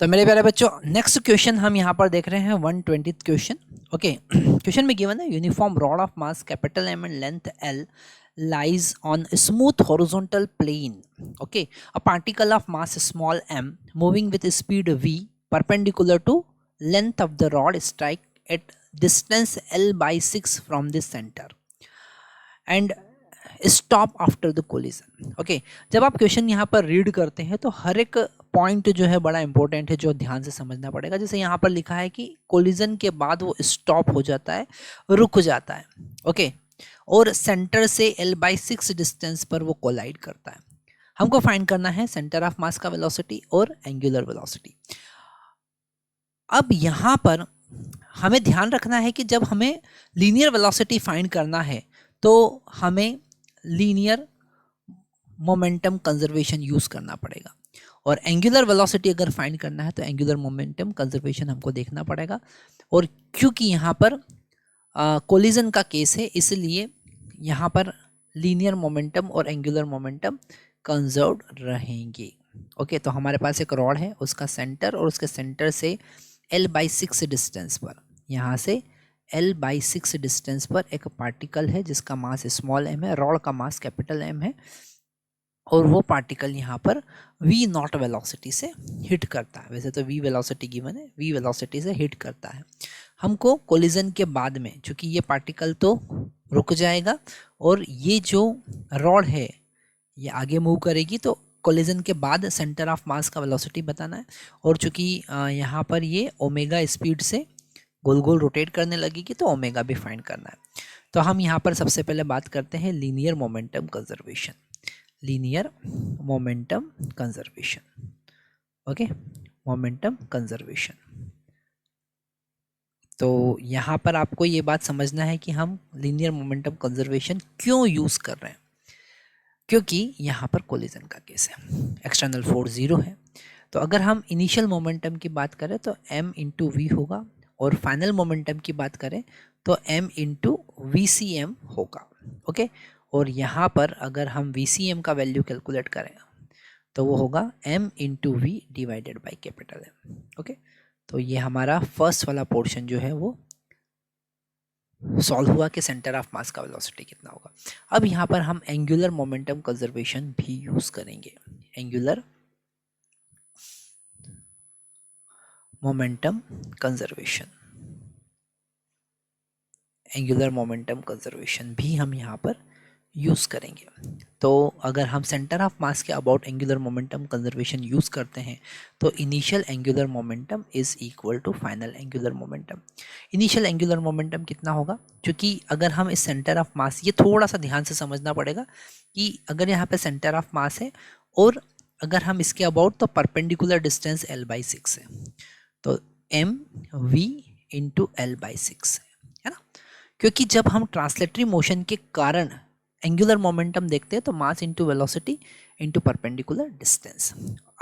तो मेरे प्यारे बच्चों, नेक्स्ट क्वेश्चन हम यहाँ पर देख रहे हैं 120th क्वेश्चन। ओके, क्वेश्चन में गिवन है uniform rod of mass capital M and length L lies on a smooth horizontal plane. Okay, a particle of mass small m moving with speed v perpendicular to length of the rod strike at distance l by 6 from the center and stop after the collision. Okay, जब आप question यहाँ पर read करते हैं तो हर एक point जो है बड़ा इंपॉर्टेंट है, जो ध्यान से समझना पड़ेगा। जैसे यहाँ पर लिखा है कि कोलिजन के बाद वो स्टॉप हो जाता है, रुक जाता है। ओके, और सेंटर से l/6 डिस्टेंस पर वो कोलाइड करता है। हमको फाइंड करना है सेंटर ऑफ मास का वेलोसिटी और एंगुलर वेलोसिटी। अब यहाँ पर हमें ध्यान रखना है कि जब हमें लीनियर वेलोसिटी फाइंड करना है तो हमें लीनियर मोमेंटम कंजर्वेशन यूज करना पड़ेगा, और एंगुलर वेलोसिटी अगर फाइंड करना है तो एंगुलर मोमेंटम कंजर्वेशन हमको देखना पड़ेगा। और क्योंकि यहाँ पर कोलिजन का केस है, इसलिए यहाँ पर लीनियर मोमेंटम और एंगुलर मोमेंटम कंजर्व्ड रहेंगे। ओके, तो हमारे पास एक रॉड है, उसका सेंटर और उसके सेंटर से l/6 डिस्टेंस पर, यहाँ से l/6 डिस्टेंस पर एक पार्टिकल है जिसका मास स्मॉल m है, रॉड का मास कैपिटल M है, और वो पार्टिकल यहाँ पर v नॉट वेलोसिटी से हिट करता है। वैसे तो v वेलोसिटी गिवन है, v वेलोसिटी से हिट करता है। हमको कोलिजन के बाद में, चूंकि ये पार्टिकल तो रुक जाएगा और ये जो रॉड है ये आगे मूव करेगी, तो कोलिजन के बाद सेंटर ऑफ मास का वेलोसिटी बताना है। और चूंकि यहाँ पर ये ओमेगा स्पीड से गोल गोल रोटेट करने लगेगी तो ओमेगा भी फाइंड करना है। तो हम यहाँ पर सबसे पहले बात करते हैं linear momentum conservation. Linear momentum conservation, okay, momentum conservation. तो यहाँ पर आपको ये बात समझना है कि हम लीनियर मोमेंटम कंजर्वेशन क्यों यूज़ कर रहे हैं, क्योंकि यहाँ पर कोलिजन का केस है, एक्सटर्नल फोर्स 0 है। तो अगर हम इनिशियल मोमेंटम की बात करें तो m इंटू वी होगा, और फाइनल मोमेंटम की बात करें तो m into V C M होगा। ओके, और यहाँ पर अगर हम वी सी एम का वैल्यू कैलकुलेट करें तो वो होगा m into V divided by capital M। Okay, तो ये हमारा फर्स्ट वाला पोर्शन जो है वो सॉल्व हुआ कि सेंटर ऑफ मास का वेलोसिटी कितना होगा। अब यहाँ पर हम एंगुलर मोमेंटम कंजर्वेशन भी यूज करेंगे। Angular momentum conservation, angular momentum conservation भी हम यहाँ पर यूज़ करेंगे। तो अगर हम सेंटर ऑफ मास के about angular momentum conservation use करते हैं तो initial angular momentum is equal to final angular momentum. Initial angular momentum कितना होगा, क्योंकि अगर हम इस सेंटर ऑफ मास, ये थोड़ा सा ध्यान से समझना पड़ेगा कि अगर यहाँ पे सेंटर ऑफ मास है और अगर हम इसके अबाउट तो परपेंडिकुलर डिस्टेंस l/6 है, तो m v इंटू l/6 है ना। क्योंकि जब हम ट्रांसलेटरी मोशन के कारण एंगुलर मोमेंटम देखते हैं तो mass into velocity into perpendicular distance.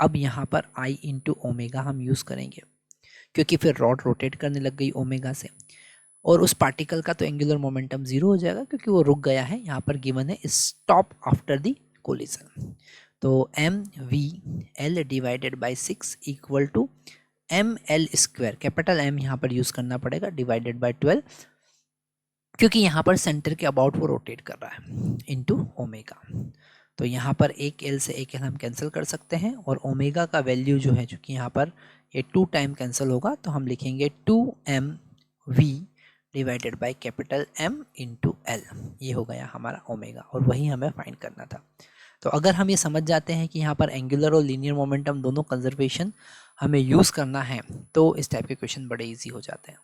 अब यहाँ पर I इंटू ओमेगा हम यूज़ करेंगे, क्योंकि फिर रॉड रोटेट करने लग गई ओमेगा से, और उस पार्टिकल का तो एंगुलर मोमेंटम 0 हो जाएगा क्योंकि वो रुक गया है। यहाँ पर गिवन है स्टॉप आफ्टर द कोलिजन। तो M V L divided by 6 equal to M L square, capital M यहाँ पर यूज़ करना पड़ेगा, डिवाइडेड बाई 12, क्योंकि यहाँ पर सेंटर के अबाउट वो रोटेट कर रहा है, इनटू ओमेगा। तो यहाँ पर एक L से एक L हम कैंसिल कर सकते हैं, और ओमेगा का वैल्यू जो है, चूँकि यहाँ पर ये 2 टाइम कैंसिल होगा तो हम लिखेंगे 2mv divided by capital M into L। ये हो गया हमारा ओमेगा, और वही हमें फाइंड करना था। तो अगर हम ये समझ जाते हैं कि यहाँ पर एंगुलर और लीनियर मोमेंटम दोनों कंजर्वेशन हमें यूज़ करना है तो इस टाइप के क्वेश्चन बड़े ईजी हो जाते हैं।